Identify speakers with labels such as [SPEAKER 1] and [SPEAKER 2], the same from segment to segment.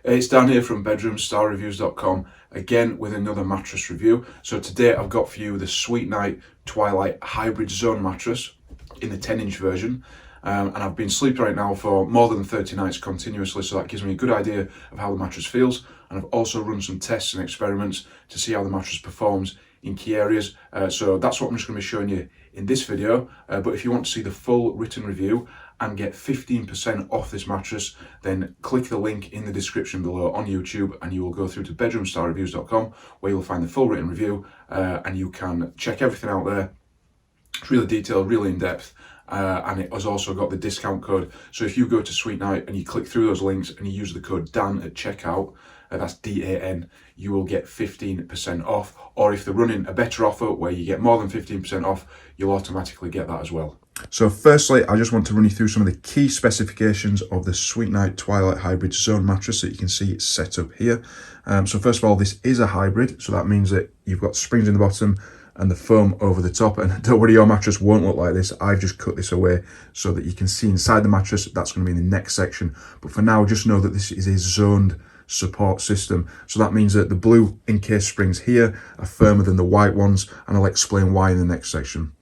[SPEAKER 1] It's Dan here from bedroomstarreviews.com, again with another mattress review. So today I've got for you the SweetNight Twilight Hybrid Zone Mattress in the 10-inch version. And I've been sleeping right now for more than 30 nights continuously, so that gives me a good idea of how the mattress feels. And I've also run some tests and experiments to see how the mattress performs in key areas. So that's what I'm just going to be showing you in this video. But if you want to see the full written review and get 15% off this mattress, then click the link in the description below on YouTube and you will go through to bedroomstarreviews.com, where you'll find the full written review and you can check everything out there. It's really detailed, really in depth. And it has also got the discount code. So if you go to SweetNight and you click through those links and you use the code DAN at checkout, that's DAN, you will get 15% off. Or if they're running a better offer where you get more than 15% off, you'll automatically get that as well. So firstly, I just want to run you through some of the key specifications of the SweetNight Twilight Hybrid Zone mattress that you can see it's set up here. So first of all, this is a hybrid, so that means that you've got springs in the bottom and the foam over the top, and don't worry, your mattress won't look like this. I've just cut this away so that you can see inside the mattress. That's going to be in the next section, but for now just know that this is a zoned support system. So that means that the blue encased springs here are firmer than the white ones, and I'll explain why in the next section.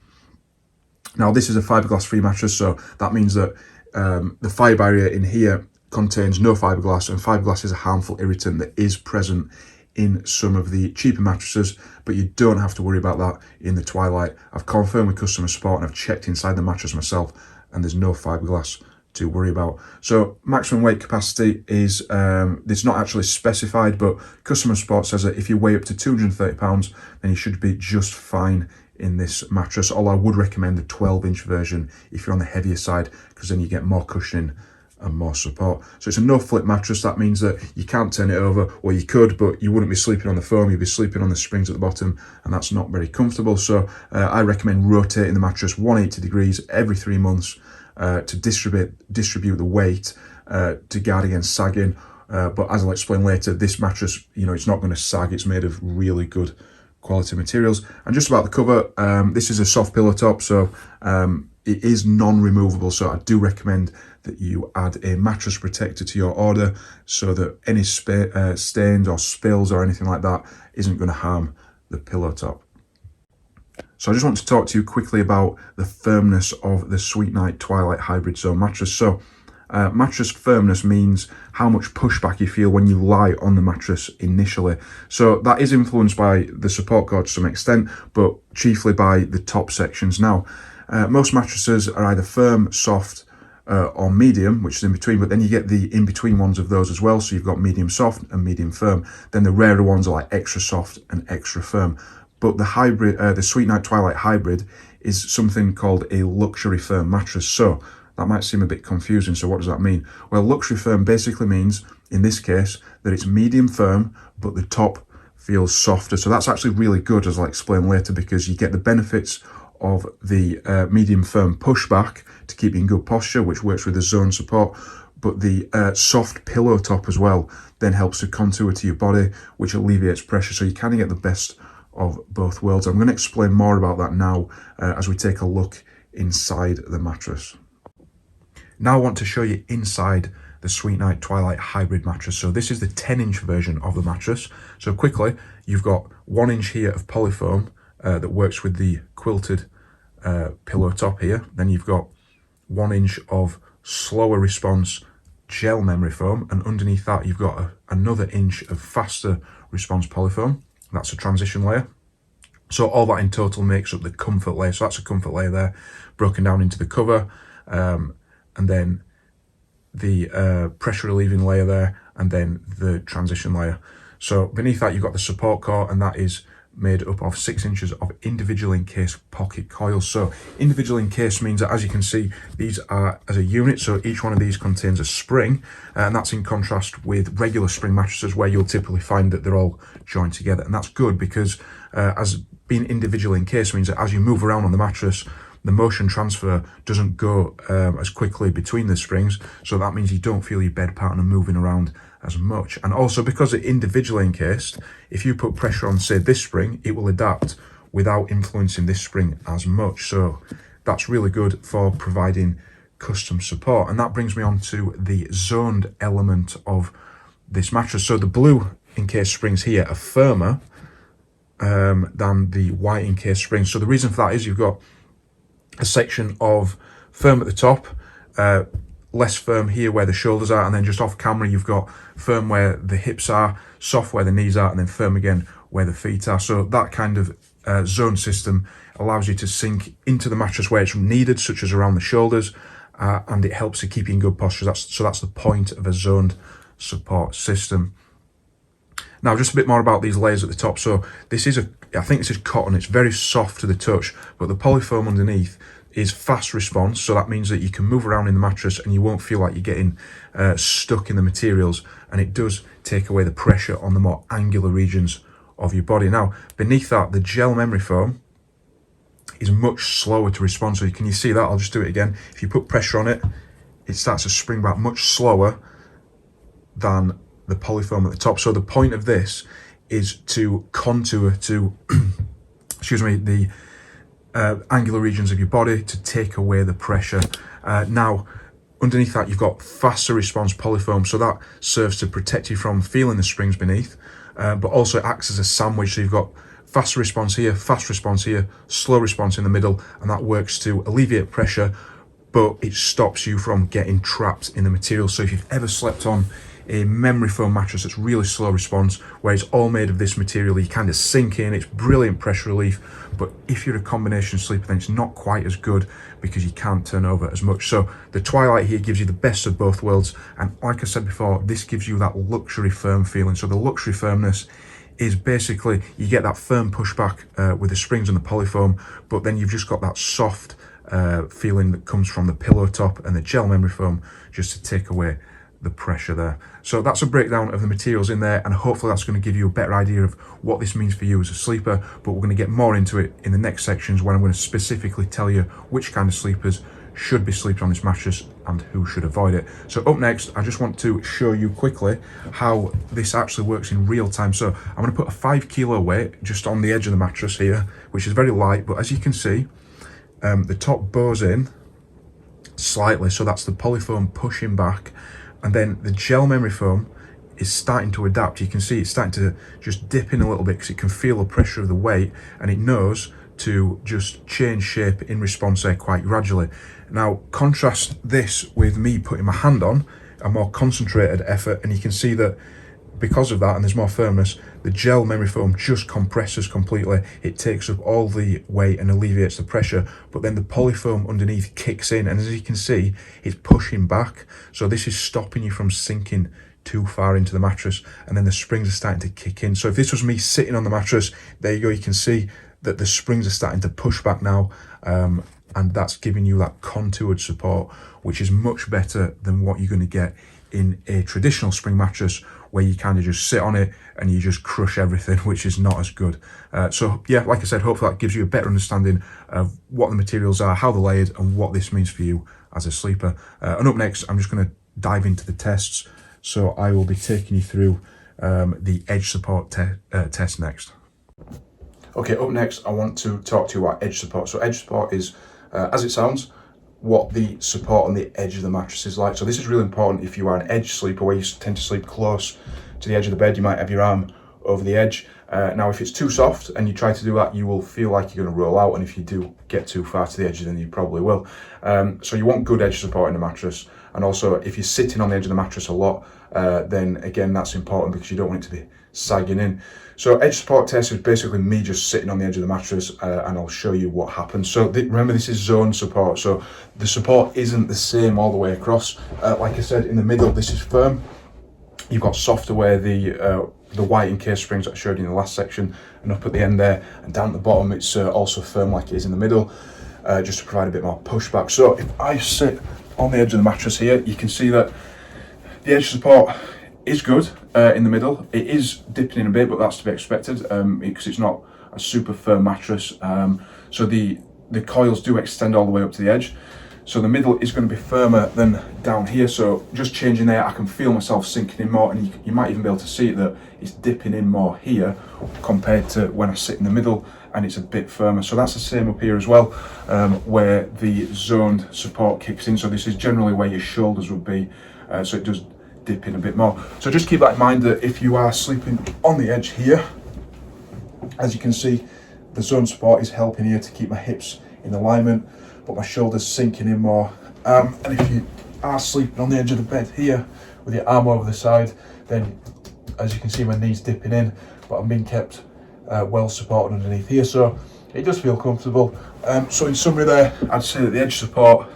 [SPEAKER 1] Now this is a fiberglass free mattress, so that means that the fire barrier in here contains no fiberglass, and fiberglass is a harmful irritant that is present in some of the cheaper mattresses, but you don't have to worry about that in the Twilight. I've confirmed with customer support and I've checked inside the mattress myself, and there's no fiberglass to worry about. So maximum weight capacity is it's not actually specified, but customer support says that if you weigh up to 230 pounds, then you should be just fine in this mattress. Although I would recommend the 12-inch version if you're on the heavier side, because then you get more cushioning and more support. So it's a no flip mattress. That means that you can't turn it over, or you could, but you wouldn't be sleeping on the foam, you'd be sleeping on the springs at the bottom, and that's not very comfortable. So I recommend rotating the mattress 180 degrees every 3 months to distribute the weight to guard against sagging. But as I'll explain later, this mattress, it's not going to sag. It's made of really good quality materials. And just about the cover, this is a soft pillow top, so it is non-removable, so I do recommend that you add a mattress protector to your order so that any stains or spills or anything like that isn't going to harm the pillow top. So I just want to talk to you quickly about the firmness of the SweetNight Twilight Hybrid Zone mattress. So mattress firmness means how much pushback you feel when you lie on the mattress initially. So that is influenced by the support cord to some extent, but chiefly by the top sections. Now, most mattresses are either firm, soft, or medium, which is in between, but then you get the in-between ones of those as well. So you've got medium soft and medium firm. Then the rarer ones are like extra soft and extra firm. But the hybrid, the SweetNight Twilight Hybrid, is something called a luxury firm mattress. So that might seem a bit confusing. So what does that mean? Well, luxury firm basically means, in this case, that it's medium firm, but the top feels softer. So that's actually really good, as I'll explain later, because you get the benefits of the medium firm pushback to keep you in good posture, which works with the zone support, but the soft pillow top as well then helps to contour to your body, which alleviates pressure. So you kind of get the best of both worlds. I'm going to explain more about that now as we take a look inside the mattress. Now I want to show you inside the SweetNight Twilight Hybrid mattress. So this is the 10-inch version of the mattress. So quickly, you've got 1 inch here of polyfoam that works with the quilted pillow top here. Then you've got 1 inch of slower response gel memory foam, and underneath that you've got another inch of faster response polyfoam. That's a transition layer. So all that in total makes up the comfort layer. So that's a comfort layer there, broken down into the cover, and then the pressure relieving layer there, and then the transition layer. So beneath that you've got the support core, and that is made up of 6 inches of individually encased pocket coils. So individually encased means that, as you can see, these are as a unit, so each one of these contains a spring, and that's in contrast with regular spring mattresses where you'll typically find that they're all joined together. And that's good because as being individually encased means that as you move around on the mattress, the motion transfer doesn't go as quickly between the springs, so that means you don't feel your bed partner moving around as much. And also, because it's individually encased, if you put pressure on, say, this spring, it will adapt without influencing this spring as much. So that's really good for providing custom support. And that brings me on to the zoned element of this mattress. So the blue encased springs here are firmer than the white encased springs. So the reason for that is you've got a section of firm at the top, less firm here where the shoulders are, and then just off camera you've got firm where the hips are, soft where the knees are, and then firm again where the feet are. So that kind of zone system allows you to sink into the mattress where it's needed, such as around the shoulders, and it helps to keep you in good posture. So that's the point of a zoned support system. Now, just a bit more about these layers at the top. So this is I think this is cotton. It's very soft to the touch, but the polyfoam underneath is fast response. So that means that you can move around in the mattress and you won't feel like you're getting stuck in the materials. And it does take away the pressure on the more angular regions of your body. Now, beneath that, the gel memory foam is much slower to respond. So can you see that? I'll just do it again. If you put pressure on it, it starts to spring back much slower than the polyfoam at the top. So the point of this is to contour to excuse me, the angular regions of your body to take away the pressure. Now underneath that you've got faster response polyfoam, so that serves to protect you from feeling the springs beneath, but also it acts as a sandwich. So you've got fast response here, fast response here, slow response in the middle, and that works to alleviate pressure, but it stops you from getting trapped in the material. So if you've ever slept on a memory foam mattress that's really slow response, where it's all made of this material, you kind of sink in, it's brilliant pressure relief, but if you're a combination sleeper, then it's not quite as good because you can't turn over as much. So the Twilight here gives you the best of both worlds, and like I said before, this gives you that luxury firm feeling. So the luxury firmness is basically, you get that firm pushback with the springs and the polyfoam, but then you've just got that soft feeling that comes from the pillow top and the gel memory foam just to take away the pressure there. So that's a breakdown of the materials in there, and hopefully that's going to give you a better idea of what this means for you as a sleeper. But we're going to get more into it in the next sections, when I'm going to specifically tell you which kind of sleepers should be sleeping on this mattress and who should avoid it. So up next, I just want to show you quickly how this actually works in real time. So I'm going to put a 5 kilo weight just on the edge of the mattress here, which is very light, but as you can see, the top bows in slightly, so that's the polyfoam pushing back, and then the gel memory foam is starting to adapt. You can see it's starting to just dip in a little bit because it can feel the pressure of the weight, and it knows to just change shape in response there quite gradually. Now contrast this with me putting my hand on a more concentrated effort, and you can see that because of that, and there's more firmness, the gel memory foam just compresses completely. It takes up all the weight and alleviates the pressure, but then the polyfoam underneath kicks in, and as you can see, it's pushing back. So this is stopping you from sinking too far into the mattress, and then the springs are starting to kick in. So if this was me sitting on the mattress, there you go, you can see that the springs are starting to push back now, and that's giving you that contoured support, which is much better than what you're going to get in a traditional spring mattress, where you kind of just sit on it and you just crush everything, which is not as good. So yeah, like I said, hopefully that gives you a better understanding of what the materials are, how they're layered, and what this means for you as a sleeper. And up next, I'm just going to dive into the tests. So I will be taking you through the edge support test next. Okay, up next, I want to talk to you about edge support. So edge support is, as it sounds, what the support on the edge of the mattress is like. So this is really important if you are an edge sleeper, where you tend to sleep close to the edge of the bed. You might have your arm over the edge. Now if it's too soft and you try to do that, you will feel like you're going to roll out, and if you do get too far to the edge, then you probably will. So you want good edge support in the mattress, and also if you're sitting on the edge of the mattress a lot, then again that's important because you don't want it to be sagging in. So edge support test is basically me just sitting on the edge of the mattress, and I'll show you what happens. So remember, this is zone support, so the support isn't the same all the way across. Like I said, in the middle this is firm. You've got softer where the white encased springs that I showed you in the last section, and up at the end there, and down at the bottom it's also firm like it is in the middle, just to provide a bit more pushback. So if I sit on the edge of the mattress here, you can see that the edge support is good in the middle. It is dipping in a bit, but that's to be expected because it's not a super firm mattress. So the coils do extend all the way up to the edge. So the middle is going to be firmer than down here. So just changing there, I can feel myself sinking in more, and you might even be able to see it that it's dipping in more here compared to when I sit in the middle and it's a bit firmer. So that's the same up here as well, where the zoned support kicks in. So this is generally where your shoulders would be. So it does dip in a bit more. So just keep that in mind, that if you are sleeping on the edge here, as you can see, the zone support is helping here to keep my hips in alignment, but my shoulders sinking in more. And if you are sleeping on the edge of the bed here with your arm over the side, then as you can see, my knees dipping in, but I'm being kept well supported underneath here, so it does feel comfortable. So in summary there, I'd say that the edge support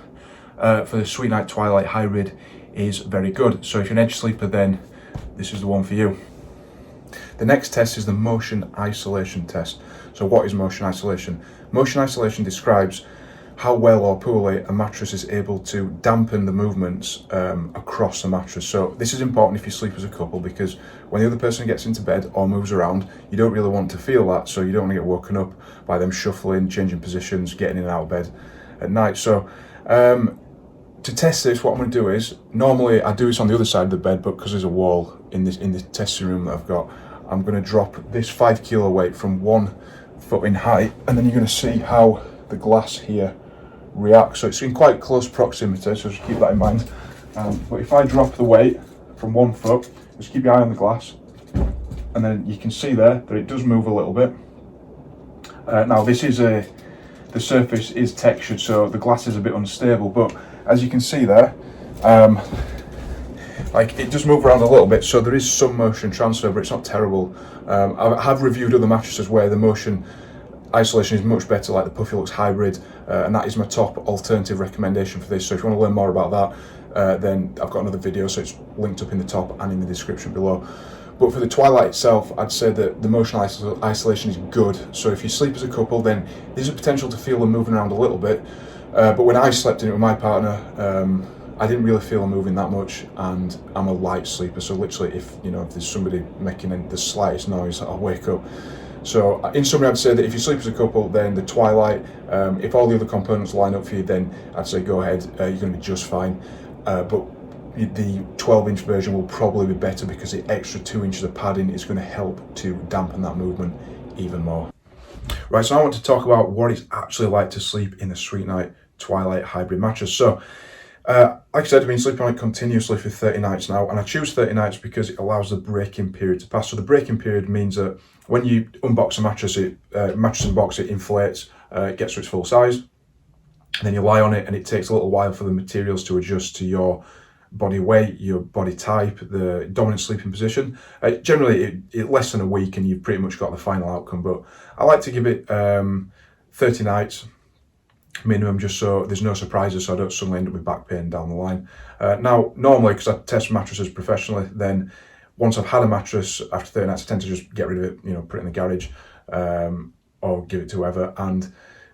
[SPEAKER 1] for the SweetNight Twilight Hybrid is very good. So if you're an edge sleeper, then this is the one for you. The next test is the motion isolation test. So what is motion isolation? Motion isolation describes how well or poorly a mattress is able to dampen the movements across the mattress. So this is important if you sleep as a couple, because when the other person gets into bed or moves around, you don't really want to feel that, so you don't want to get woken up by them shuffling, changing positions, getting in and out of bed at night. So to test this, what I'm going to do is, normally I do this on the other side of the bed, but because there's a wall in this testing room that I've got, I'm going to drop this 5 kilo weight from 1 foot in height, and then you're going to see how the glass here reacts. So it's in quite close proximity, so just keep that in mind. But if I drop the weight from 1 foot, just keep your eye on the glass, and then you can see there that it does move a little bit. Now this is the surface is textured, so the glass is a bit unstable, but as you can see there, like it does move around a little bit, so there is some motion transfer, but it's not terrible. I have reviewed other mattresses where the motion isolation is much better, like the Puffy Hybrid, and that is my top alternative recommendation for this. So if you want to learn more about that, then I've got another video, so it's linked up in the top and in the description below. But for the Twilight itself, I'd say that the motion isolation is good. So if you sleep as a couple, then there's a potential to feel them moving around a little bit. But when I slept in it with my partner, I didn't really feel them moving that much, and I'm a light sleeper, so literally if there's somebody making the slightest noise, I'll wake up. So in summary, I'd say that if you sleep as a couple, then the Twilight, if all the other components line up for you, then I'd say go ahead, you're going to be just fine. But the 12-inch version will probably be better, because the extra 2 inches of padding is going to help to dampen that movement even more. Right, so I want to talk about what it's actually like to sleep in the SweetNight Twilight Hybrid mattress. So like I said, I've been sleeping on it continuously for 30 nights now, and I choose 30 nights because it allows the break-in period to pass. So the break-in period means that when you unbox a mattress, mattress in box, it inflates, it gets to its full size, and then you lie on it, and it takes a little while for the materials to adjust to your body weight, your body type, the dominant sleeping position. Generally, it less than a week, and you've pretty much got the final outcome. But I like to give it 30 nights minimum, just so there's no surprises, so I don't suddenly end up with back pain down the line. Now, normally, because I test mattresses professionally, then once I've had a mattress after 30 nights, I tend to just get rid of it, put it in the garage, or give it to whoever, and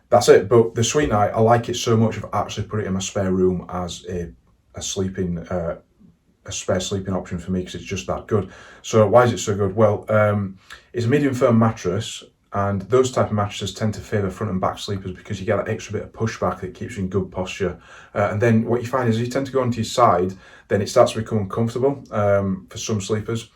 [SPEAKER 1] that's it. But the SweetNight, I like it so much, I've actually put it in my spare room as a spare sleeping option for me, because it's just that good. So why is it so good? Well, it's a medium firm mattress, and those type of mattresses tend to favour front and back sleepers, because you get that extra bit of pushback that keeps you in good posture. And then what you find is you tend to go onto your side, then it starts to become uncomfortable for some sleepers,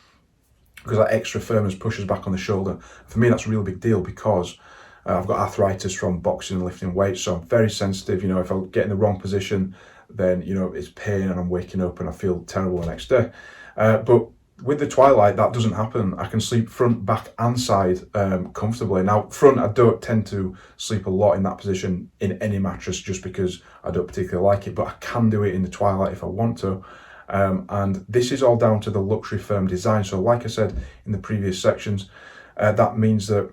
[SPEAKER 1] because that extra firmness pushes back on the shoulder. For me, that's a really big deal, because I've got arthritis from boxing and lifting weights, so I'm very sensitive. If I get in the wrong position, then it's pain, and I'm waking up and I feel terrible the next day. But with the Twilight, that doesn't happen. I can sleep front, back and side comfortably. Now, front, I don't tend to sleep a lot in that position in any mattress, just because I don't particularly like it, but I can do it in the Twilight if I want to. And this is all down to the luxury firm design. So like I said in the previous sections, that means that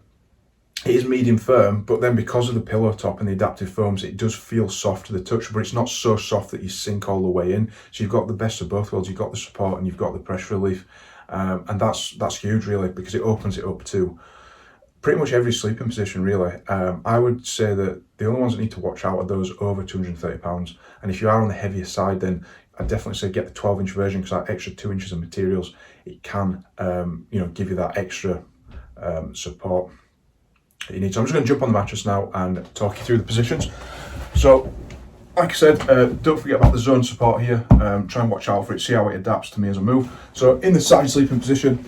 [SPEAKER 1] it is medium firm, but then because of the pillow top and the adaptive foams, it does feel soft to the touch, but it's not so soft that you sink all the way in. So you've got the best of both worlds. You've got the support and you've got the pressure relief, and that's huge, really, because it opens it up to pretty much every sleeping position, really. I would say that the only ones that need to watch out are those over £230, and if you are on the heavier side, then I'd definitely say get the 12-inch version, because that extra 2 inches of materials, it can give you that extra support that you need. So I'm just going to jump on the mattress now and talk you through the positions. So like I said, don't forget about the zone support here. Try and watch out for it, see how it adapts to me as I move. So in the side sleeping position,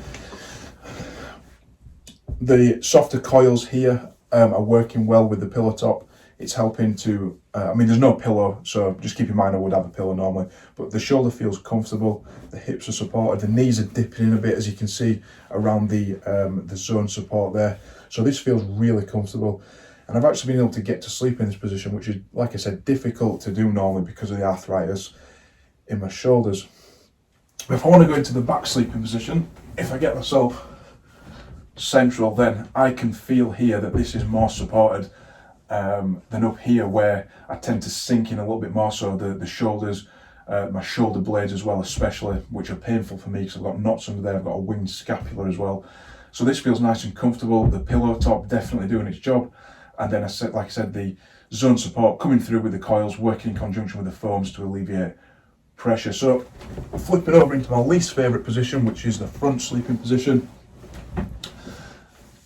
[SPEAKER 1] the softer coils here are working well with the pillow top. it's helping to, I mean, there's no pillow, so just keep in mind I would have a pillow normally, but the shoulder feels comfortable, the hips are supported, the knees are dipping in a bit, as you can see around the zone support there. So this feels really comfortable. And I've actually been able to get to sleep in this position, which is, like I said, difficult to do normally because of the arthritis in my shoulders. If I want to go into the back sleeping position, if I get myself central, then I can feel here that this is more supported than up here, where I tend to sink in a little bit more. So the shoulders, my shoulder blades as well, especially, which are painful for me because I've got knots under there. I've got a winged scapula as well. So this feels nice and comfortable. The pillow top definitely doing its job. And then like I said, the zone support coming through with the coils, working in conjunction with the foams to alleviate pressure. So flipping over into my least favourite position, which is the front sleeping position.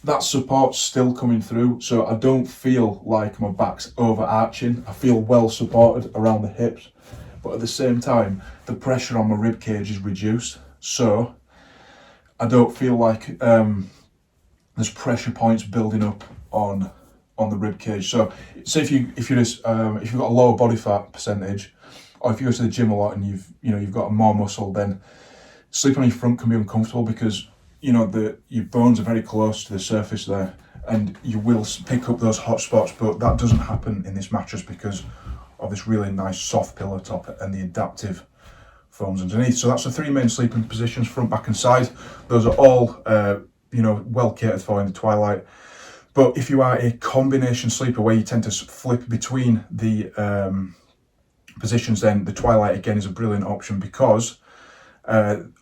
[SPEAKER 1] That support's still coming through, so I don't feel like my back's overarching. I feel well supported around the hips, but at the same time, the pressure on my rib cage is reduced. So I don't feel like there's pressure points building up on the rib cage. So say if you've got a lower body fat percentage, or if you go to the gym a lot and you've got more muscle, then sleeping on your front can be uncomfortable because your bones are very close to the surface there, and you will pick up those hot spots. But that doesn't happen in this mattress because of this really nice soft pillow top and the adaptive foams underneath. So that's the three main sleeping positions, front, back and side. Those are all well catered for in the Twilight. But if you are a combination sleeper where you tend to flip between the positions, then the Twilight again is a brilliant option because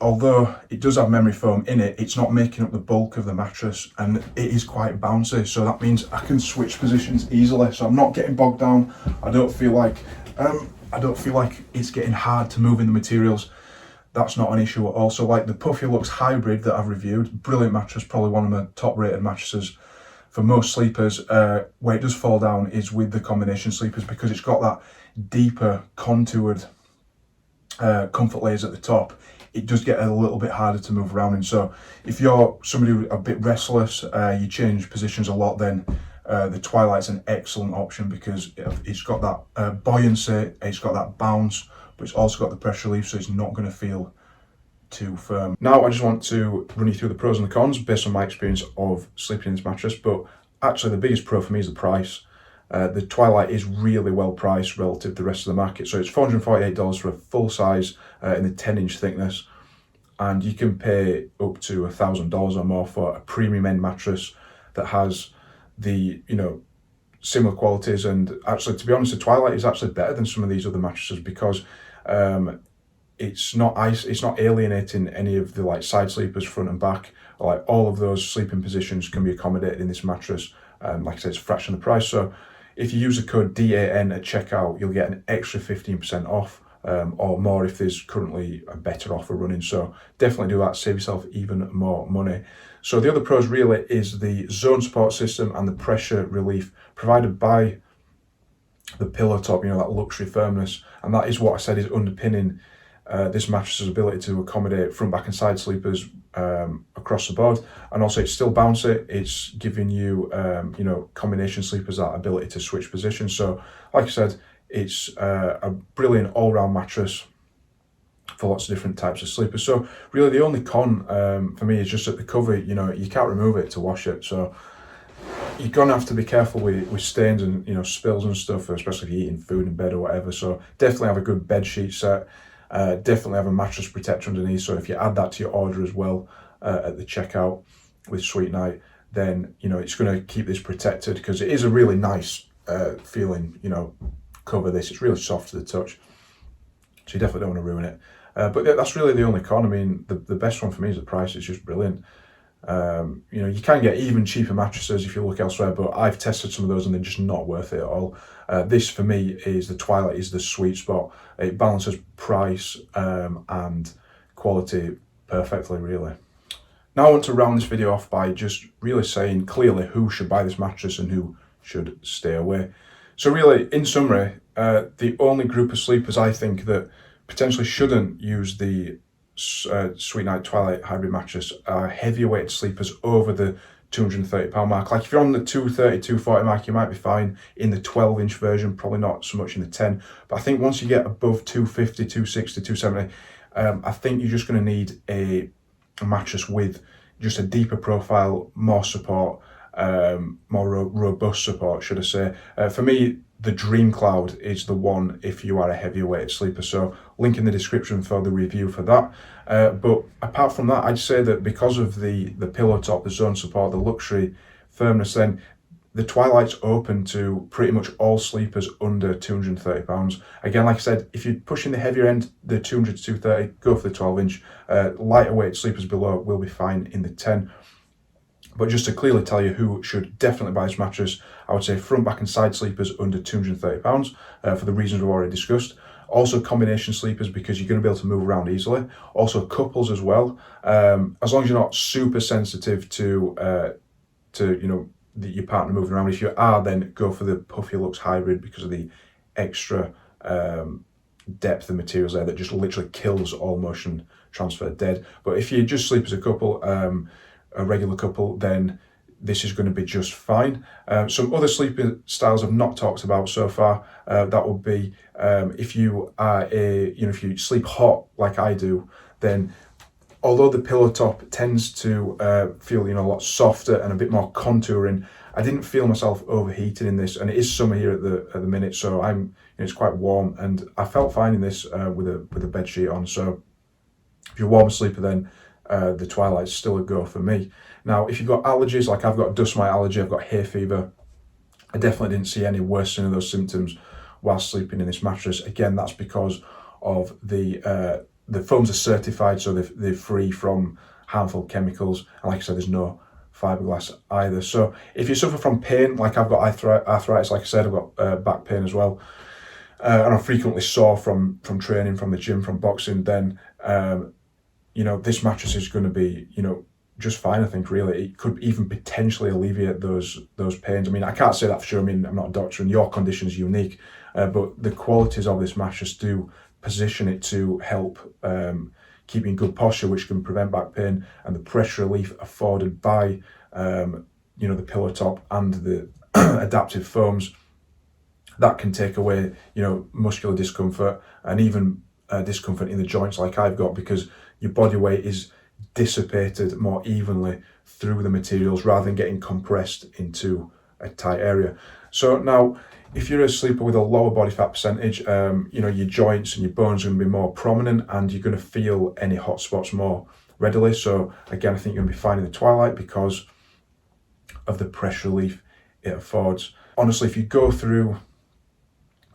[SPEAKER 1] although it does have memory foam in it, it's not making up the bulk of the mattress, and it is quite bouncy. So that means I can switch positions easily. So I'm not getting bogged down. I don't feel like it's getting hard to move in the materials. That's not an issue at all. So like the Puffy Lux Hybrid that I've reviewed, brilliant mattress, probably one of my top rated mattresses for most sleepers. Where it does fall down is with the combination sleepers because it's got that deeper contoured comfort layers at the top. It does get a little bit harder to move around in. So if you're somebody who's a bit restless, you change positions a lot, then the Twilight's an excellent option because it's got that buoyancy, it's got that bounce, but it's also got the pressure relief, so it's not going to feel too firm. Now I just want to run you through the pros and the cons based on my experience of sleeping in this mattress, but actually the biggest pro for me is the price. The Twilight is really well priced relative to the rest of the market. So it's $448 for a full size in the 10-inch thickness, and you can pay up to $1,000 or more for a premium end mattress that has the similar qualities. And actually, to be honest, the Twilight is actually better than some of these other mattresses because it's not alienating any of the like side sleepers, front and back. Like all of those sleeping positions can be accommodated in this mattress. Like I said, it's a fraction of the price. So if you use the code DAN at checkout, you'll get an extra 15% off or more if there's currently a better offer running. So definitely do that, save yourself even more money. So the other pros really is the zone support system and the pressure relief provided by the pillow top, that luxury firmness. And that is what I said is underpinning this mattress's ability to accommodate front, back and side sleepers across the board. And also it's still bouncy. It's giving you, combination sleepers that ability to switch positions. So like I said, it's a brilliant all-round mattress for lots of different types of sleepers. So really the only con for me is just that the cover, you can't remove it to wash it. So you're gonna have to be careful with stains and spills and stuff, especially if you're eating food in bed or whatever. So definitely have a good bed sheet set. Definitely have a mattress protector underneath, so if you add that to your order as well at the checkout with SweetNight, then it's going to keep this protected because it is a really nice feeling cover. This, it's really soft to the touch, so you definitely don't want to ruin it. But that's really the only con. I mean, the best one for me is the price. It's just brilliant. You can get even cheaper mattresses if you look elsewhere, but I've tested some of those and they're just not worth it at all. This for me is the Twilight, is the sweet spot. It balances price and quality perfectly, really. Now I want to round this video off by just really saying clearly who should buy this mattress and who should stay away. So really, in summary, the only group of sleepers I think that potentially shouldn't use the SweetNight Twilight Hybrid mattress are heavier weighted sleepers over the £230 mark. Like if you're on the 230, 240 mark, you might be fine in the 12-inch version, probably not so much in the 10. But I think once you get above 250, 260, 270, I think you're just going to need a mattress with just a deeper profile, more support, more robust support, should I say. For me, the Dream Cloud is the one if you are a heavier weight sleeper. So link in the description for the review for that. But apart from that, I'd say that because of the pillow top, the zone support, the luxury firmness, then the Twilight's open to pretty much all sleepers under £230. Again, like I said, if you're pushing the heavier end, the 200 to 230, go for the 12-inch. Lighter weight sleepers below will be fine in the 10. But just to clearly tell you who should definitely buy this mattress, I would say front, back and side sleepers under £230 for the reasons we've already discussed. Also combination sleepers because you're going to be able to move around easily. Also couples as well. As long as you're not super sensitive to your partner moving around. If you are, then go for the Puffy Lux Hybrid because of the extra depth of materials there that just literally kills all motion transfer dead. But if you just sleep as a couple, a regular couple, then this is going to be just fine. Some other sleeping styles I've not talked about so far, that would be if you are if you sleep hot like I do, then although the pillow top tends to feel a lot softer and a bit more contouring, I didn't feel myself overheated in this, and it is summer here at the minute, so it's quite warm, and I felt fine in this with a bed sheet on. So if you're a warmer sleeper, then the Twilight's still a go for me. Now, if you've got allergies, like I've got dust mite allergy, I've got hay fever, I definitely didn't see any worsening of those symptoms while sleeping in this mattress. Again, that's because of the foams are certified, so they're free from harmful chemicals, and like I said, there's no fiberglass either. So if you suffer from pain, like I've got arthritis, like I said, I've got back pain as well, and I'm frequently sore from training, from the gym, from boxing, then this mattress is going to be just fine. I think really it could even potentially alleviate those pains. I mean, I can't say that for sure. I mean, I'm not a doctor, and your condition is unique, but the qualities of this mattress do position it to help keep you in good posture, which can prevent back pain, and the pressure relief afforded by the pillow top and the adaptive foams that can take away muscular discomfort and even discomfort in the joints like I've got, because your body weight is dissipated more evenly through the materials rather than getting compressed into a tight area. So now, if you're a sleeper with a lower body fat percentage, your joints and your bones are going to be more prominent, and you're going to feel any hot spots more readily. So again, I think you're going to be fine in the Twilight because of the pressure relief it affords. Honestly, if you go through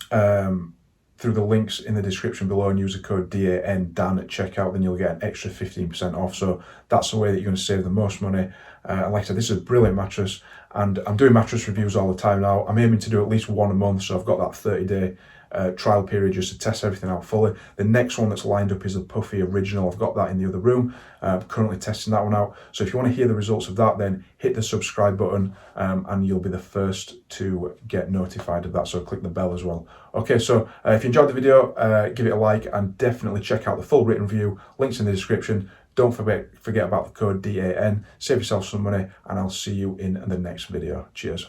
[SPEAKER 1] the links in the description below and use the code DAN at checkout, then you'll get an extra 15% off. So that's the way that you're going to save the most money. And like I said, this is a brilliant mattress, and I'm doing mattress reviews all the time now. I'm aiming to do at least one a month, so I've got that 30-day trial period just to test everything out fully. The next one that's lined up is the Puffy Original. I've got that in the other room. I'm currently testing that one out. So if you want to hear the results of that, then hit the subscribe button and you'll be the first to get notified of that. So click the bell as well. Okay, so if you enjoyed the video, give it a like, and definitely check out the full written review. Links in the description. Don't forget about the code DAN. Save yourself some money, and I'll see you in the next video. Cheers.